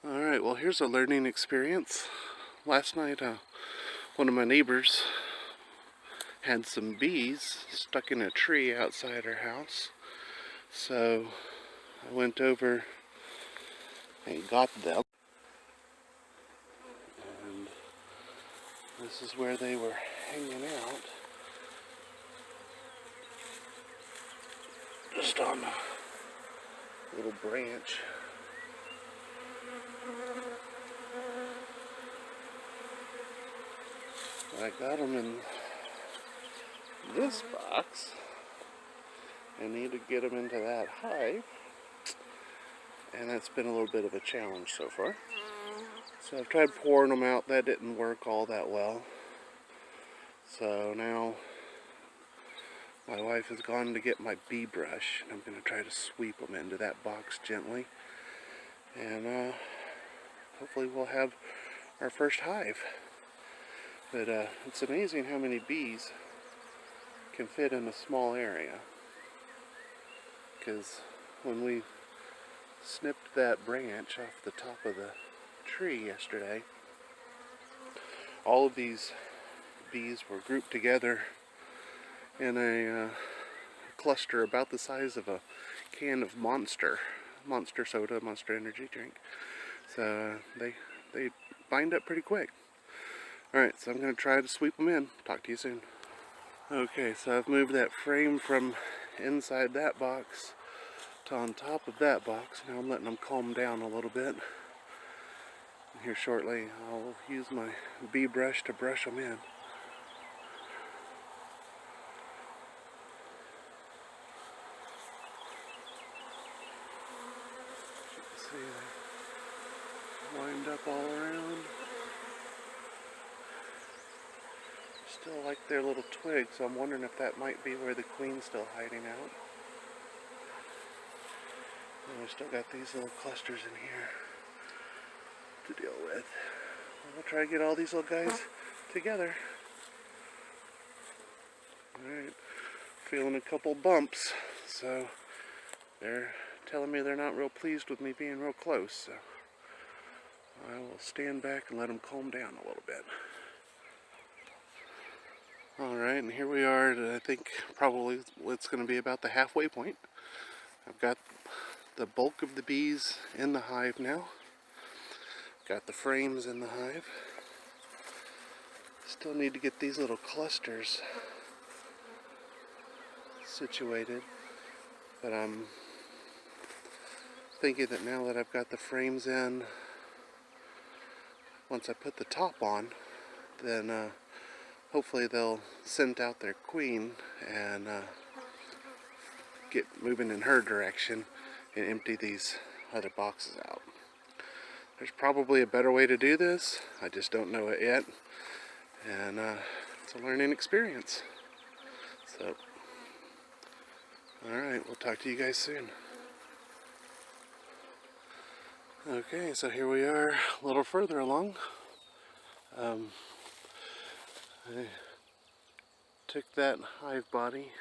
Alright, well here's a learning experience. Last night one of my neighbors had some bees stuck in a tree outside her house. So I went over and got them. And this is where they were hanging out. Just on a little branch. I got them in this box. I need to get them into that hive. And that's been a little bit of a challenge so far. So I've tried pouring them out. That didn't work all that well. So now my wife has gone to get my bee brush. And I'm going to try to sweep them into that box gently. And hopefully we'll have our first hive. But it's amazing how many bees can fit in a small area. Because when we snipped that branch off the top of the tree yesterday, all of these bees were grouped together in a cluster about the size of a can of Monster soda, Monster energy drink. So they bind up pretty quick. Alright, so I'm going to try to sweep them in. Talk to you soon. Okay, so I've moved that frame from inside that box to on top of that box. Now I'm letting them calm down a little bit. And here shortly I'll use my bee brush to brush them in. You can see they lined up all around. Still like their little twigs, so I'm wondering if that might be where the queen's still hiding out. And we still got these little clusters in here to deal with. We'll try to get all these little guys together. Alright, feeling a couple bumps, so they're telling me they're not real pleased with me being real close, so I will stand back and let them calm down a little bit. Alright, and here we are at, I think probably it's going to be about the halfway point. I've got the bulk of the bees in the hive now. Got the frames in the hive. Still need to get these little clusters situated. But I'm thinking that now that I've got the frames in, once I put the top on, then hopefully they'll scent out their queen and get moving in her direction and empty these other boxes out. There's probably a better way to do this. I just don't know it yet. And it's a learning experience. So, alright, we'll talk to you guys soon. Okay, so here we are a little further along. I took that hive body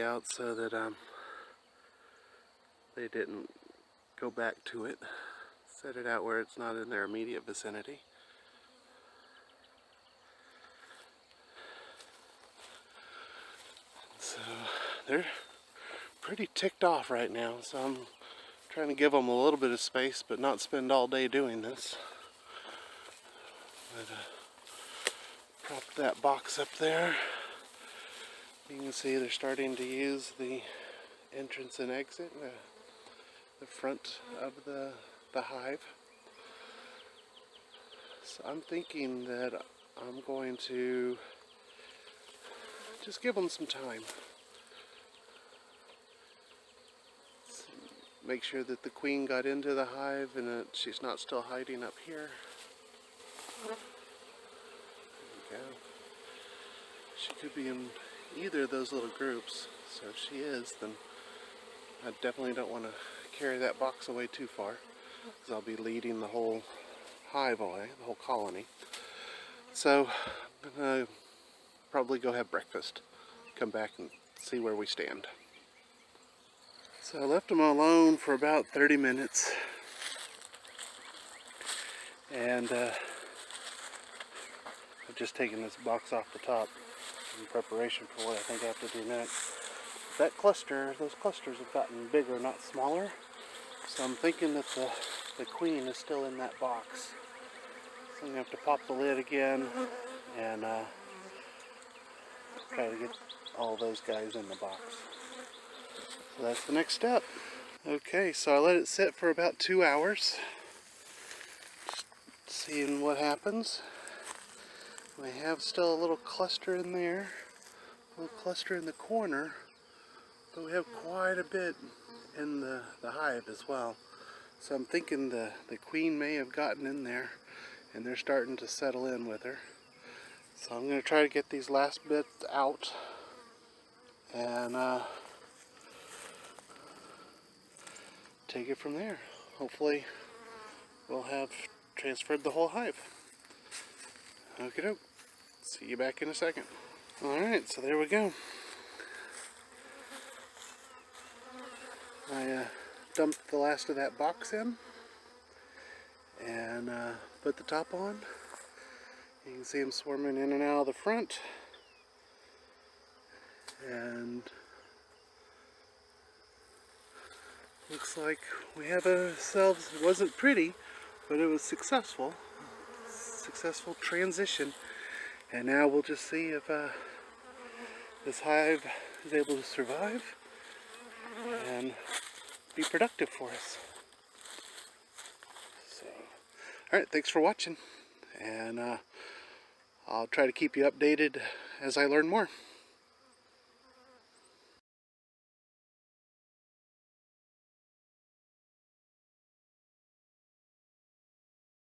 out so that they didn't go back to it. Set it out where it's not in their immediate vicinity. So they're pretty ticked off right now, so I'm trying to give them a little bit of space but not spend all day doing this. But prop that box up there. You can see they're starting to use the entrance and exit, the front of the hive. So I'm thinking that I'm going to just give them some time. Make sure that the queen got into the hive and that she's not still hiding up here. There we go. She could be in either of those little groups, so if she is, then I definitely don't want to carry that box away too far, because I'll be leading the whole hive away, the whole colony. So I'm going to probably go have breakfast, come back and see where we stand. So I left them alone for about 30 minutes. And I've just taken this box off the top in preparation for what I think I have to do next. Those clusters have gotten bigger, not smaller. So I'm thinking that the queen is still in that box. So I'm going to have to pop the lid again and try to get all those guys in the box. So that's the next step. Okay, so I let it sit for about 2 hours. Just seeing what happens. We have still a little cluster in there, a little cluster in the corner, but we have quite a bit in the hive as well. So I'm thinking the queen may have gotten in there and they're starting to settle in with her. So I'm going to try to get these last bits out and take it from there. Hopefully we'll have transferred the whole hive. Okie doke. See you back in a second. Alright, so there we go. I dumped the last of that box in and put the top on. You can see them swarming in and out of the front. And looks like we have ourselves, it wasn't pretty, but it was successful. Successful transition. And now we'll just see if this hive is able to survive and be productive for us. So, alright, thanks for watching. And I'll try to keep you updated as I learn more.